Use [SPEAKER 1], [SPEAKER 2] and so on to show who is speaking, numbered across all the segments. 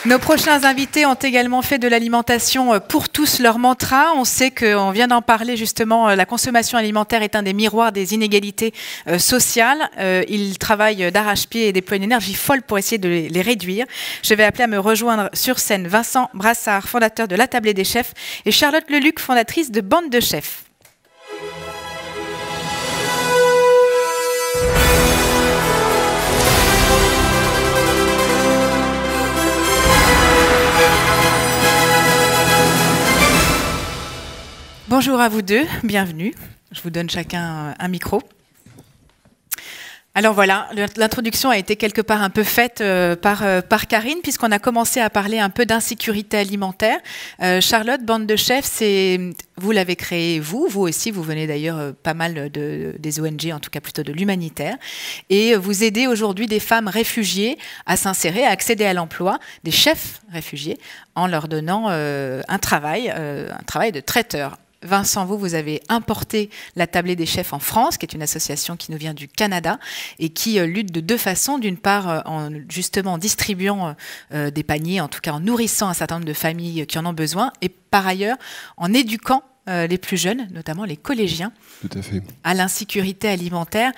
[SPEAKER 1] Nos prochains invités ont également fait de l'alimentation pour tous leur mantra. On sait qu'on vient d'en parler justement, la consommation alimentaire est un des miroirs des inégalités sociales. Ils travaillent d'arrache-pied et déploient une énergie folle pour essayer de les réduire. Je vais appeler à me rejoindre sur scène Vincent Brassard, fondateur de La Tablée des Chefs, et Charlotte Leluc, fondatrice de Bande de Chefs. Bonjour à vous deux, bienvenue. Je vous donne chacun un micro. Alors voilà, l'introduction a été quelque part un peu faite par Karine, puisqu'on a commencé à parler un peu d'insécurité alimentaire. Charlotte, Bande de Chefs, vous l'avez créé vous aussi, vous venez d'ailleurs pas mal des ONG, en tout cas plutôt de l'humanitaire, et vous aidez aujourd'hui des femmes réfugiées à s'insérer, à accéder à l'emploi, des chefs réfugiés, en leur donnant un travail de traiteur. Vincent, vous avez importé La Tablée des Chefs en France, qui est une association qui nous vient du Canada et qui lutte de deux façons. D'une part, en justement distribuant des paniers, en tout cas en nourrissant un certain nombre de familles qui en ont besoin, et par ailleurs en éduquant les plus jeunes, notamment les collégiens,
[SPEAKER 2] tout à fait,
[SPEAKER 1] à l'insécurité alimentaire.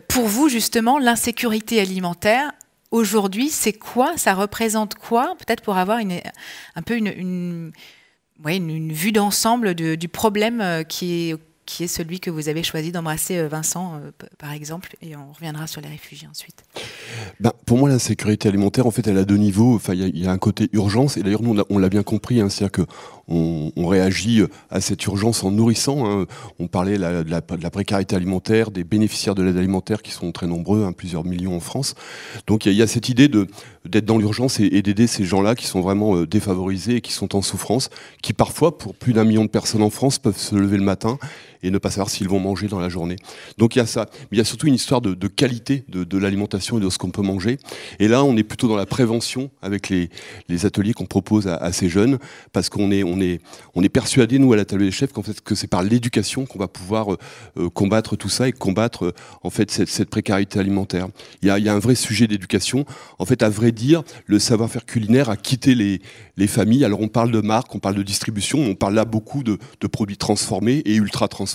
[SPEAKER 1] Pour vous, justement, l'insécurité alimentaire, aujourd'hui, c'est quoi? Ça représente quoi? Peut-être pour avoir un peu une vue d'ensemble du problème qui est celui que vous avez choisi d'embrasser, Vincent, par exemple, et on reviendra sur les réfugiés ensuite.
[SPEAKER 2] Pour moi, l'insécurité alimentaire, en fait, elle a deux niveaux. Enfin, il y a un côté urgence, et d'ailleurs, nous, on l'a bien compris, hein, c'est-à-dire qu'on réagit à cette urgence en nourrissant. Hein. On parlait de la précarité alimentaire, des bénéficiaires de l'aide alimentaire qui sont très nombreux, hein, plusieurs millions en France. Donc, il y a cette idée d'être dans l'urgence et d'aider ces gens-là qui sont vraiment défavorisés et qui sont en souffrance, qui parfois, pour plus d'1 million de personnes en France, peuvent se lever le matin et ne pas savoir s'ils vont manger dans la journée. Donc il y a ça. Mais il y a surtout une histoire de qualité de l'alimentation et de ce qu'on peut manger. Et là, on est plutôt dans la prévention avec les ateliers qu'on propose à ces jeunes, parce qu'on est persuadés, nous, à la Tablée des Chefs, qu'en fait, que c'est par l'éducation qu'on va pouvoir combattre tout ça et combattre en fait cette précarité alimentaire. Il y a un vrai sujet d'éducation. En fait, à vrai dire, le savoir-faire culinaire a quitté les familles. Alors on parle de marque, on parle de distribution, on parle là beaucoup de produits transformés et ultra transformés.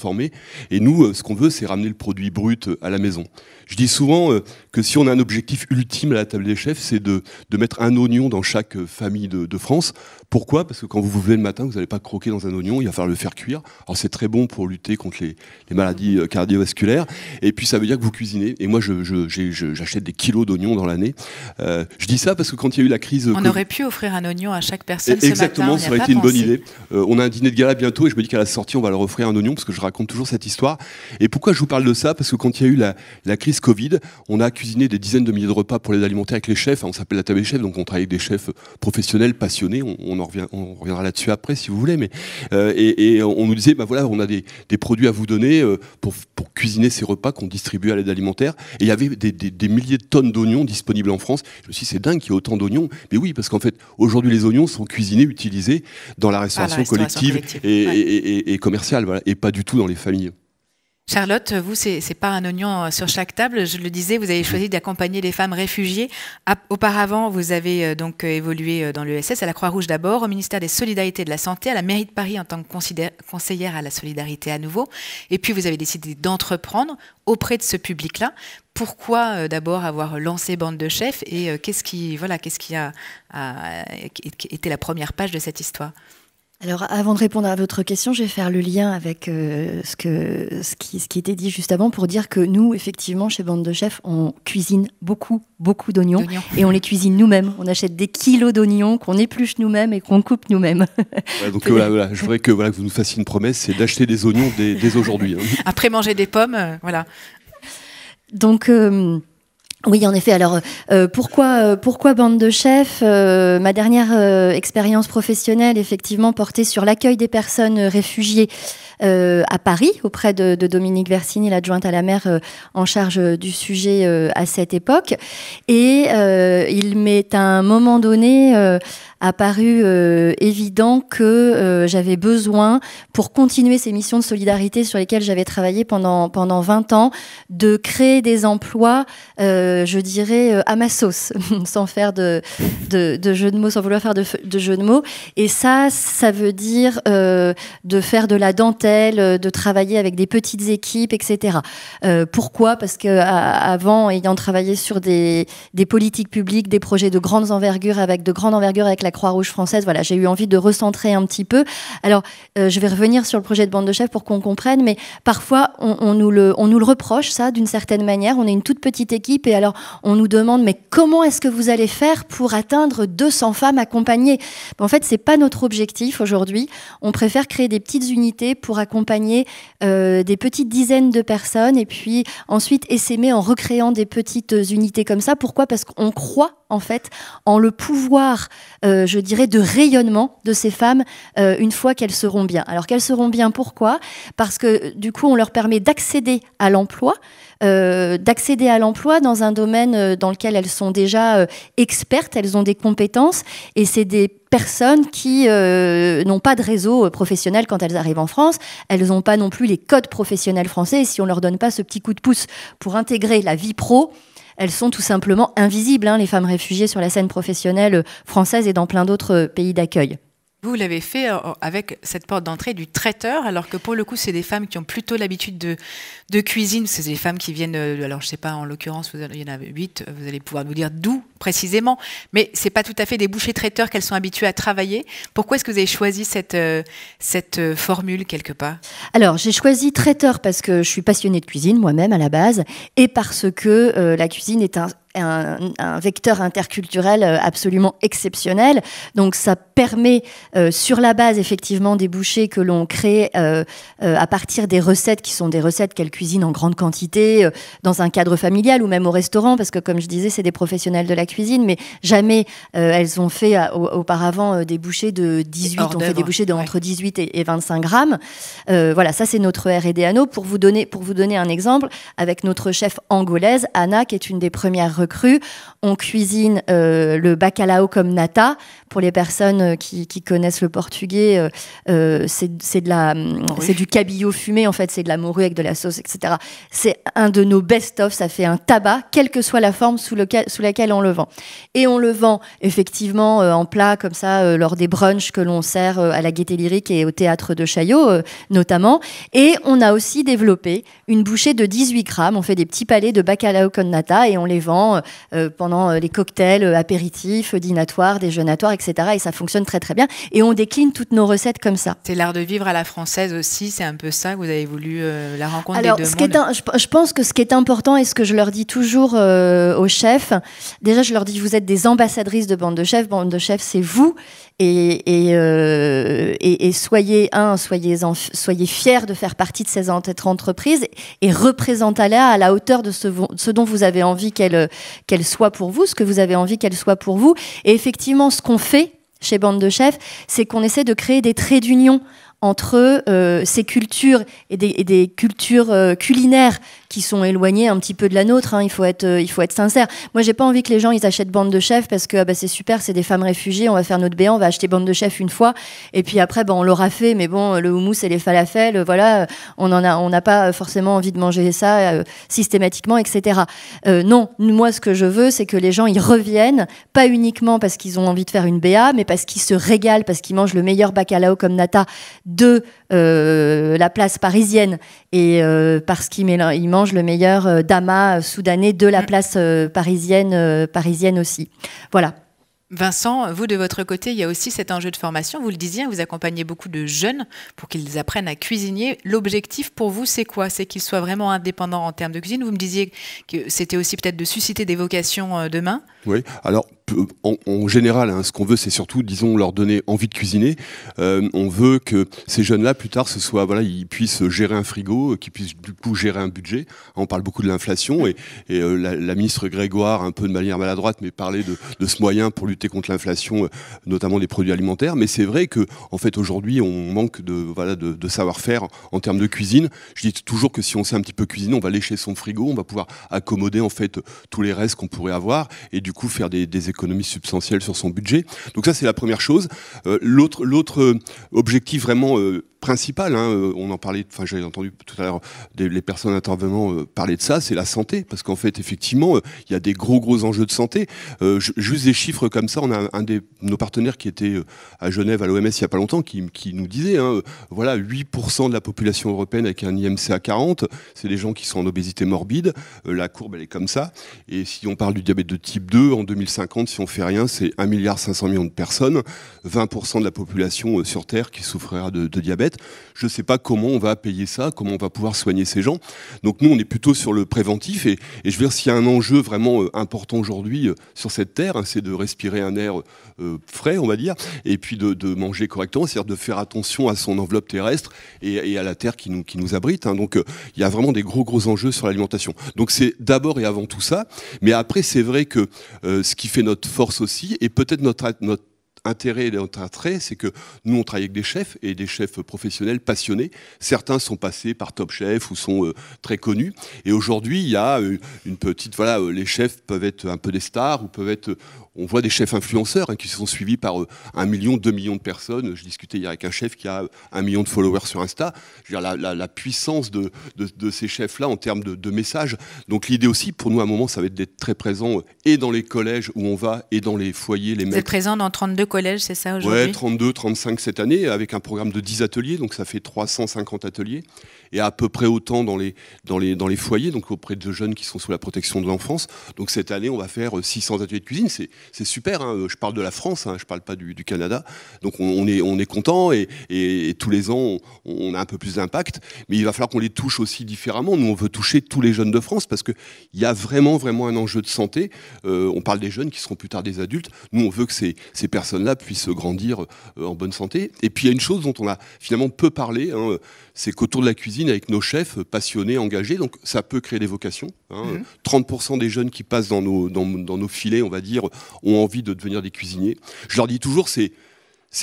[SPEAKER 2] Et nous, ce qu'on veut, c'est ramener le produit brut à la maison. Je dis souvent que si on a un objectif ultime à la Table des Chefs, c'est de mettre un oignon dans chaque famille de France. Pourquoi? Parce que quand vous vous levez le matin, vous n'allez pas croquer dans un oignon, il va falloir le faire cuire. Alors c'est très bon pour lutter contre les maladies cardiovasculaires. Et puis ça veut dire que vous cuisinez. Et moi, j'achète des kilos d'oignons dans l'année. Je dis ça parce que quand il y a eu la crise...
[SPEAKER 1] On aurait pu offrir un oignon à chaque personne
[SPEAKER 2] exactement,
[SPEAKER 1] ce matin.
[SPEAKER 2] Ça aurait été une bonne idée. On a un dîner de gala bientôt et je me dis qu'à la sortie, on va leur offrir un oignon parce que je raconte toujours cette histoire. Et pourquoi je vous parle de ça? Parce que quand il y a eu la crise Covid, on a cuisiné des dizaines de milliers de repas pour l'aide alimentaire avec les chefs. On s'appelle la Table des Chefs, donc on travaille avec des chefs professionnels, passionnés. On reviendra là-dessus après si vous voulez. Mais et on nous disait, voilà, on a des produits à vous donner pour cuisiner ces repas qu'on distribue à l'aide alimentaire. Et il y avait des milliers de tonnes d'oignons disponibles en France. Je me suis dit, c'est dingue qu'il y ait autant d'oignons. Mais oui, parce qu'en fait, aujourd'hui, les oignons sont cuisinés, utilisés dans la restauration collective et commerciale, voilà, et pas du tout dans les familles.
[SPEAKER 1] Charlotte, vous, c'est pas un oignon sur chaque table. Je le disais, vous avez choisi d'accompagner les femmes réfugiées. Auparavant, vous avez donc évolué dans l'ESS, à la Croix-Rouge d'abord, au ministère des Solidarités et de la Santé, à la mairie de Paris en tant que conseillère à la solidarité à nouveau. Et puis, vous avez décidé d'entreprendre auprès de ce public-là. Pourquoi d'abord avoir lancé Bande de Chefs et qu'est-ce qui a été la première page de cette histoire?
[SPEAKER 3] Alors, avant de répondre à votre question, je vais faire le lien avec ce qui était dit juste avant pour dire que nous, effectivement, chez Bande de Chefs, on cuisine beaucoup d'oignons et on les cuisine nous-mêmes. On achète des kilos d'oignons qu'on épluche nous-mêmes et qu'on coupe nous-mêmes. Ouais,
[SPEAKER 2] donc voilà, je voudrais que vous nous fassiez une promesse, c'est d'acheter des oignons dès aujourd'hui. Hein.
[SPEAKER 1] Après manger des pommes, voilà.
[SPEAKER 3] Donc... Oui, en effet. Alors, pourquoi Bande de Chefs? Ma dernière expérience professionnelle, effectivement, portait sur l'accueil des personnes réfugiées à Paris, auprès de Dominique Versini, l'adjointe à la maire en charge du sujet à cette époque. Et il m'est à un moment donné apparu évident que j'avais besoin, pour continuer ces missions de solidarité sur lesquelles j'avais travaillé pendant 20 ans, de créer des emplois, je dirais, à ma sauce, sans faire de jeu de mots, sans vouloir faire de jeu de mots. Et ça veut dire de faire de la dentelle, de travailler avec des petites équipes, etc. Pourquoi ? Parce qu'avant, ayant travaillé sur des politiques publiques, des projets de grande envergure avec la Croix-Rouge française, voilà, j'ai eu envie de recentrer un petit peu. Alors, je vais revenir sur le projet de Bande de Chefs pour qu'on comprenne, mais parfois, on nous le reproche, ça, d'une certaine manière. On est une toute petite équipe et alors, on nous demande, mais comment est-ce que vous allez faire pour atteindre 200 femmes accompagnées ? En fait, c'est pas notre objectif aujourd'hui. On préfère créer des petites unités pour accompagner des petites dizaines de personnes et puis ensuite essaimer en recréant des petites unités comme ça. Pourquoi ? Parce qu'on croit en fait en le pouvoir, je dirais, de rayonnement de ces femmes une fois qu'elles seront bien. Alors qu'elles seront bien, pourquoi ? Parce que du coup, on leur permet d'accéder à l'emploi dans un domaine dans lequel elles sont déjà expertes, elles ont des compétences, et c'est des personnes qui n'ont pas de réseau professionnel quand elles arrivent en France. Elles n'ont pas non plus les codes professionnels français, et si on leur donne pas ce petit coup de pouce pour intégrer la vie pro, elles sont tout simplement invisibles, les femmes réfugiées sur la scène professionnelle française et dans plein d'autres pays d'accueil.
[SPEAKER 1] Vous l'avez fait avec cette porte d'entrée du traiteur, alors que pour le coup, c'est des femmes qui ont plutôt l'habitude de cuisine. C'est des femmes qui viennent, alors je ne sais pas, en l'occurrence, il y en a 8, vous allez pouvoir nous dire d'où précisément, mais ce n'est pas tout à fait des bouchers traiteurs qu'elles sont habituées à travailler. Pourquoi est-ce que vous avez choisi cette formule quelque part ?
[SPEAKER 3] Alors, j'ai choisi traiteur parce que je suis passionnée de cuisine moi-même à la base, et parce que la cuisine est un vecteur interculturel absolument exceptionnel. Donc ça permet, sur la base effectivement des bouchées que l'on crée à partir des recettes qui sont des recettes qu'elles cuisinent en grande quantité, dans un cadre familial ou même au restaurant, parce que comme je disais, c'est des professionnels de la cuisine, mais jamais elles ont fait auparavant des bouchées de 18, on fait des bouchées entre 18 et 25 grammes. Voilà, ça c'est notre R&D à nous. Pour vous donner un exemple, avec notre chef angolaise, Anna, qui est une des premières recrues, on cuisine le bacalao comme nata. Pour les personnes qui connaissent le portugais, c'est du cabillaud fumé, en fait, c'est de la morue avec de la sauce, etc. C'est un de nos best-of, ça fait un tabac, quelle que soit la forme sous laquelle on le vend. Et on le vend effectivement en plat, comme ça, lors des brunchs que l'on sert à la Gaîté Lyrique et au théâtre de Chaillot, notamment. Et on a aussi développé une bouchée de 18 grammes, on fait des petits palets de bacalao con nata et on les vend pendant les cocktails, apéritifs, dînatoires, déjeunatoires, etc. Et ça fonctionne très très bien. Et on décline toutes nos recettes comme ça.
[SPEAKER 1] C'est l'art de vivre à la française aussi, c'est un peu ça que vous avez voulu, la rencontre
[SPEAKER 3] des
[SPEAKER 1] deux
[SPEAKER 3] mondes. Je pense que ce qui est important et ce que je leur dis toujours aux chefs, déjà je leur dis vous êtes des ambassadrices de Bande de Chefs. Bande de Chefs, c'est vous. Et soyez fiers de faire partie de cette entreprise et représentez-la à la hauteur de ce dont vous avez envie qu'elle soit pour vous, ce que vous avez envie qu'elle soit pour vous. Et effectivement, ce qu'on fait chez Bande de Chefs, c'est qu'on essaie de créer des traits d'union entre ces cultures et des cultures culinaires qui sont éloignées un petit peu de la nôtre. Il faut être sincère. Moi, j'ai pas envie que les gens ils achètent Bande de Chefs parce que c'est super, c'est des femmes réfugiées, on va faire notre béant, on va acheter Bande de Chefs une fois et puis après on l'aura fait, mais bon, le houmous et les falafels, voilà, on n'a pas forcément envie de manger ça systématiquement, etc. Non, moi ce que je veux, c'est que les gens ils reviennent, pas uniquement parce qu'ils ont envie de faire une BA, mais parce qu'ils se régalent, parce qu'ils mangent le meilleur bacalao comme nata de la place parisienne et parce qu'ils mangent le meilleur dama soudanais de la place parisienne aussi. Voilà.
[SPEAKER 1] Vincent, vous de votre côté, il y a aussi cet enjeu de formation. Vous le disiez, vous accompagnez beaucoup de jeunes pour qu'ils apprennent à cuisiner. L'objectif pour vous, c'est quoi ? C'est qu'ils soient vraiment indépendants en termes de cuisine. Vous me disiez que c'était aussi peut-être de susciter des vocations demain.
[SPEAKER 2] Oui, alors en général, hein, ce qu'on veut, c'est surtout, disons, leur donner envie de cuisiner. On veut que ces jeunes-là, plus tard, ils puissent gérer un frigo, qu'ils puissent du coup gérer un budget. On parle beaucoup de l'inflation et la ministre Grégoire, un peu de manière maladroite, mais parlait de ce moyen pour lutter contre l'inflation, notamment des produits alimentaires. Mais c'est vrai que, en fait, aujourd'hui, on manque de savoir-faire en termes de cuisine. Je dis toujours que si on sait un petit peu cuisiner, on va lécher son frigo, on va pouvoir accommoder en fait tous les restes qu'on pourrait avoir et du coup faire des économies substantielles sur son budget. Donc ça, c'est la première chose. L'autre objectif vraiment principal, hein, on en parlait, enfin j'ai entendu tout à l'heure les personnes intervenant parler de ça, c'est la santé, parce qu'en fait effectivement il y a des gros enjeux de santé. Juste des chiffres comme ça, on a un de nos partenaires qui était à Genève à l'OMS il y a pas longtemps qui nous disait, hein, voilà, 8% de la population européenne avec un IMC à 40, c'est des gens qui sont en obésité morbide, la courbe elle est comme ça, et si on parle du diabète de type 2 en 2050, si on fait rien, c'est 1,5 milliard de personnes, 20% de la population sur Terre qui souffrira de diabète. Je ne sais pas comment on va payer ça, comment on va pouvoir soigner ces gens. Donc nous, on est plutôt sur le préventif. Et je veux dire, s'il y a un enjeu vraiment important aujourd'hui sur cette terre, hein, c'est de respirer un air frais, on va dire, et puis de manger correctement, c'est-à-dire de faire attention à son enveloppe terrestre et à la terre qui nous abrite. Hein. Donc il y a vraiment des gros enjeux sur l'alimentation. Donc c'est d'abord et avant tout ça. Mais après, c'est vrai que ce qui fait notre force aussi, et peut-être notre intérêt et notre attrait, c'est que nous, on travaille avec des chefs et des chefs professionnels passionnés. Certains sont passés par Top Chef ou sont très connus. Et aujourd'hui, il y a une petite... Voilà, les chefs peuvent être un peu des stars ou peuvent être... On voit des chefs influenceurs hein, qui sont suivis par 1 million, 2 millions de personnes. Je discutais hier avec un chef qui a 1 million de followers sur Insta. Je veux dire, la puissance de ces chefs-là en termes de messages. Donc l'idée aussi, pour nous, à un moment, ça va être d'être très présent et dans les collèges où on va et dans les foyers, les maîtres.
[SPEAKER 1] Vous êtes présent dans 32 collèges, c'est ça aujourd'hui ?
[SPEAKER 2] Ouais, 32, 35 cette année, avec un programme de 10 ateliers, donc ça fait 350 ateliers, et à peu près autant dans les foyers, donc auprès de jeunes qui sont sous la protection de l'enfance. Donc cette année, on va faire 600 ateliers de cuisine, c'est super, hein. Je parle de la France, hein, je parle pas du Canada, donc on est content, et tous les ans, on a un peu plus d'impact, mais il va falloir qu'on les touche aussi différemment. Nous, on veut toucher tous les jeunes de France, parce qu'il y a vraiment un enjeu de santé. On parle des jeunes qui seront plus tard des adultes. Nous, on veut que ces personnes-là puissent grandir en bonne santé. Et puis il y a une chose dont on a finalement peu parlé, hein, c'est qu'autour de la cuisine, avec nos chefs passionnés, engagés, donc ça peut créer des vocations. Hein. 30% des jeunes qui passent dans nos filets, on va dire, ont envie de devenir des cuisiniers. Je leur dis toujours, c'est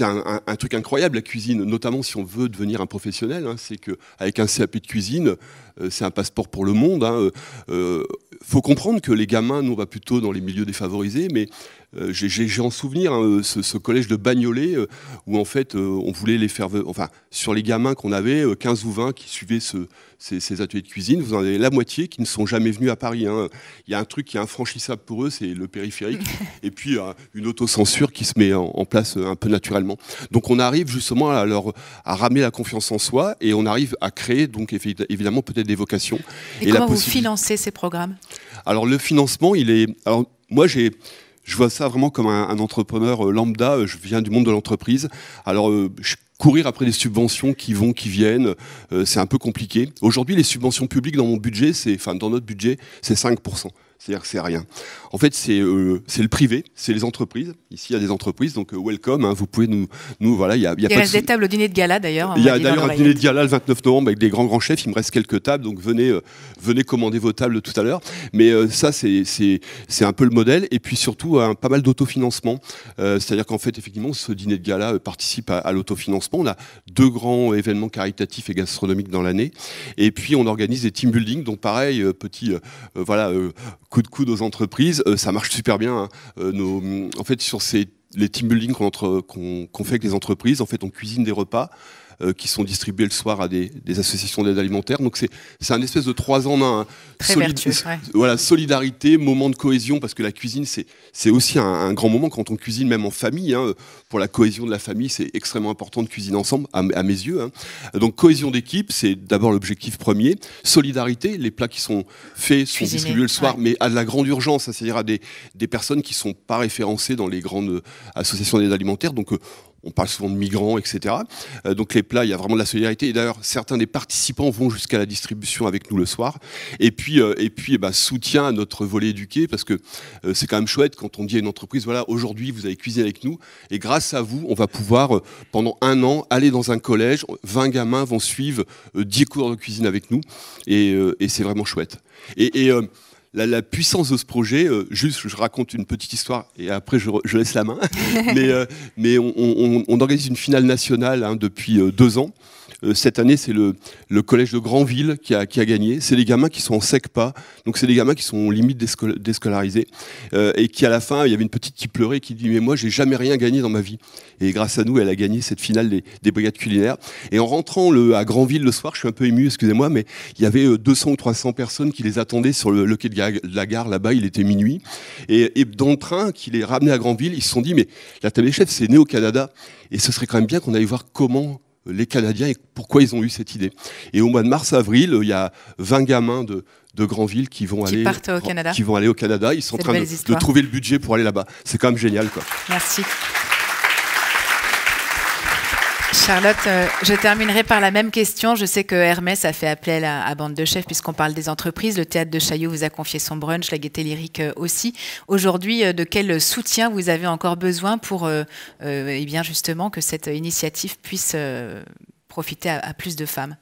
[SPEAKER 2] un truc incroyable, la cuisine, notamment si on veut devenir un professionnel. Hein, c'est qu'avec un CAP de cuisine, c'est un passeport pour le monde. Hein, faut comprendre que les gamins, nous, on va plutôt dans les milieux défavorisés, mais j'ai en souvenir hein, ce collège de Bagnolet où en fait on voulait les faire... Enfin, sur les gamins qu'on avait, 15 ou 20 qui suivaient ces ateliers de cuisine, vous en avez la moitié qui ne sont jamais venus à Paris. Hein. Il y a un truc qui est infranchissable pour eux, c'est le périphérique. Et puis une autocensure qui se met en place un peu naturellement. Donc on arrive justement à ramener la confiance en soi et on arrive à créer donc évidemment peut-être des vocations.
[SPEAKER 1] Et comment vous financez ces programmes ?
[SPEAKER 2] Alors le financement, il est... Alors moi je vois ça vraiment comme un entrepreneur lambda. Je viens du monde de l'entreprise. Alors, courir après des subventions qui vont, qui viennent, c'est un peu compliqué. Aujourd'hui, les subventions publiques dans mon budget, dans notre budget, c'est 5%. C'est-à-dire que c'est rien. En fait, c'est le privé, c'est les entreprises. Ici, il y a des entreprises, donc welcome. Hein, vous pouvez nous voilà. Il reste
[SPEAKER 1] des tables au dîner de gala d'ailleurs.
[SPEAKER 2] Il y a d'ailleurs un dîner de gala le 29 novembre avec des grands chefs. Il me reste quelques tables, donc venez commander vos tables tout à l'heure. Mais ça, c'est un peu le modèle. Et puis surtout, pas mal d'autofinancement. C'est-à-dire qu'en fait, effectivement, ce dîner de gala participe à l'autofinancement. On a 2 grands événements caritatifs et gastronomiques dans l'année. Et puis, on organise des team building, donc pareil, coup de coude aux entreprises, ça marche super bien. Hein. En fait, sur les team building qu'on fait avec les entreprises, en fait, on cuisine des repas qui sont distribués le soir à des associations d'aide alimentaire. Donc c'est un espèce de 3 en 1. Hein.
[SPEAKER 1] Très vertueux, ouais.
[SPEAKER 2] Voilà, solidarité, moment de cohésion, parce que la cuisine, c'est aussi un grand moment quand on cuisine, même en famille. Hein. Pour la cohésion de la famille, c'est extrêmement important de cuisiner ensemble, à mes yeux. Hein. Donc cohésion d'équipe, c'est d'abord l'objectif premier. Solidarité, les plats qui sont faits sont distribués le soir, mais à de la grande urgence, hein, c'est-à-dire à des personnes qui ne sont pas référencées dans les grandes associations d'aide alimentaire. Donc on parle souvent de migrants, etc. Donc les plats, il y a vraiment de la solidarité. Et d'ailleurs, certains des participants vont jusqu'à la distribution avec nous le soir. Et puis soutien à notre volet éduqué, parce que c'est quand même chouette quand on dit à une entreprise, voilà, aujourd'hui vous avez cuisiné avec nous, et grâce à vous, on va pouvoir pendant 1 an aller dans un collège, 20 gamins vont suivre 10 cours de cuisine avec nous, et c'est vraiment chouette. La puissance de ce projet, juste je raconte une petite histoire et après je laisse la main, mais on organise une finale nationale depuis 2 ans. Cette année, c'est le collège de Granville qui a gagné. C'est les gamins qui sont en SECPA, donc c'est des gamins qui sont limite déscolarisés, et qui à la fin, il y avait une petite qui pleurait, qui dit « mais moi, j'ai jamais rien gagné dans ma vie ». Et grâce à nous, elle a gagné cette finale des brigades culinaires. Et en rentrant à Granville le soir, je suis un peu ému, excusez-moi, mais il y avait 200 ou 300 personnes qui les attendaient sur le quai de la gare, là-bas, il était minuit. Et dans le train qui les ramenait à Granville, ils se sont dit « mais la table des chefs, c'est né au Canada, et ce serait quand même bien qu'on aille voir comment les Canadiens et pourquoi ils ont eu cette idée. » Et au mois de mars-avril, il y a 20 gamins de Granville qui vont aller au Canada. Ils sont en train de trouver le budget pour aller là-bas. C'est quand même génial, quoi.
[SPEAKER 1] Merci. Charlotte, je terminerai par la même question. Je sais que Hermès a fait appel à Bande de Chefs puisqu'on parle des entreprises. Le théâtre de Chaillot vous a confié son brunch, la Gaîté Lyrique aussi. Aujourd'hui, de quel soutien vous avez encore besoin pour bien justement que cette initiative puisse profiter à plus de femmes?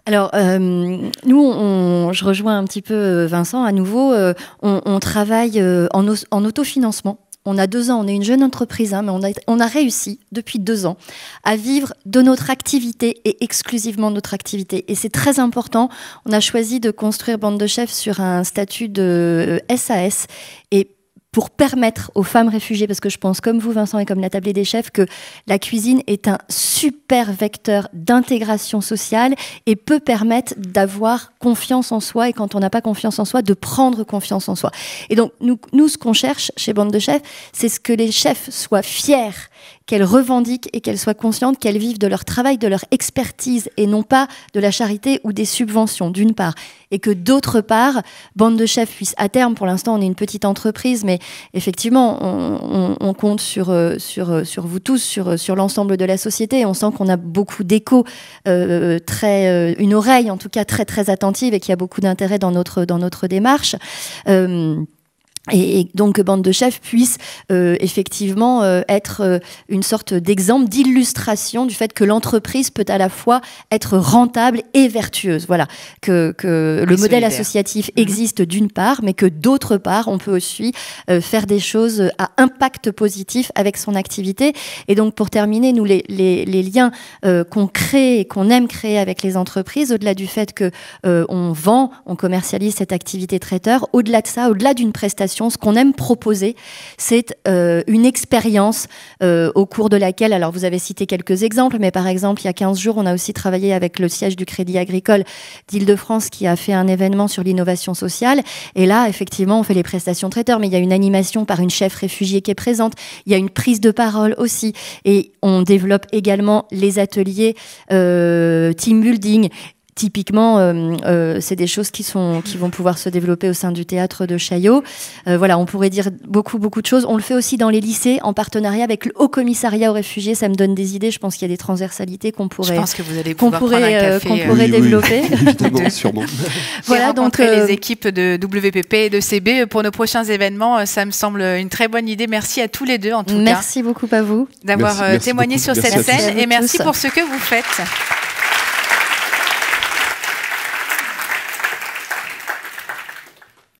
[SPEAKER 3] Alors, nous, je rejoins un petit peu Vincent à nouveau. On travaille en autofinancement. On a 2 ans, on est une jeune entreprise, mais on a réussi depuis 2 ans à vivre de notre activité et exclusivement de notre activité. Et c'est très important. On a choisi de construire Bande de Chefs sur un statut de SAS et pour permettre aux femmes réfugiées, parce que je pense comme vous Vincent et comme la Tablée des Chefs, que la cuisine est un super vecteur d'intégration sociale et peut permettre d'avoir confiance en soi, et quand on n'a pas confiance en soi, de prendre confiance en soi. Et donc nous ce qu'on cherche chez Bande de Chefs, c'est ce que les chefs soient fiers, qu'elles revendiquent et qu'elles soient conscientes qu'elles vivent de leur travail, de leur expertise et non pas de la charité ou des subventions, d'une part. Et que d'autre part, Bande de Chefs puisse à terme, pour l'instant on est une petite entreprise, mais effectivement on compte sur vous tous, sur l'ensemble de la société. On sent qu'on a beaucoup d'échos, une oreille en tout cas très très attentive et qu'il y a beaucoup d'intérêt dans notre démarche. Et donc Bande de Chefs puisse effectivement être une sorte d'exemple, d'illustration du fait que l'entreprise peut à la fois être rentable et vertueuse. Voilà, que le modèle associatif existe d'une part, mais que d'autre part, on peut aussi faire des choses à impact positif avec son activité. Et donc pour terminer, nous les liens qu'on crée et qu'on aime créer avec les entreprises, au-delà du fait que on commercialise cette activité traiteur, au-delà de ça, au-delà d'une prestation, ce qu'on aime proposer, c'est une expérience au cours de laquelle, alors vous avez cité quelques exemples, mais par exemple, il y a 15 jours, on a aussi travaillé avec le siège du Crédit Agricole d'Île-de-France qui a fait un événement sur l'innovation sociale. Et là, effectivement, on fait les prestations traiteurs, mais il y a une animation par une chef réfugiée qui est présente. Il y a une prise de parole aussi. Et on développe également les ateliers team building. Typiquement, c'est des choses qui vont pouvoir se développer au sein du théâtre de Chaillot. Voilà, on pourrait dire beaucoup de choses. On le fait aussi dans les lycées en partenariat avec le Haut Commissariat aux réfugiés. Ça me donne des idées. Je pense qu'il y a des transversalités qu'on pourrait, développer.
[SPEAKER 2] Évidemment, sûrement.
[SPEAKER 1] Voilà, donc les équipes de WPP et de CB pour nos prochains événements. Ça me semble une très bonne idée. Merci à tous les deux en tout cas.
[SPEAKER 3] Merci beaucoup à vous
[SPEAKER 1] d'avoir témoigné sur cette scène et merci pour ce que vous faites.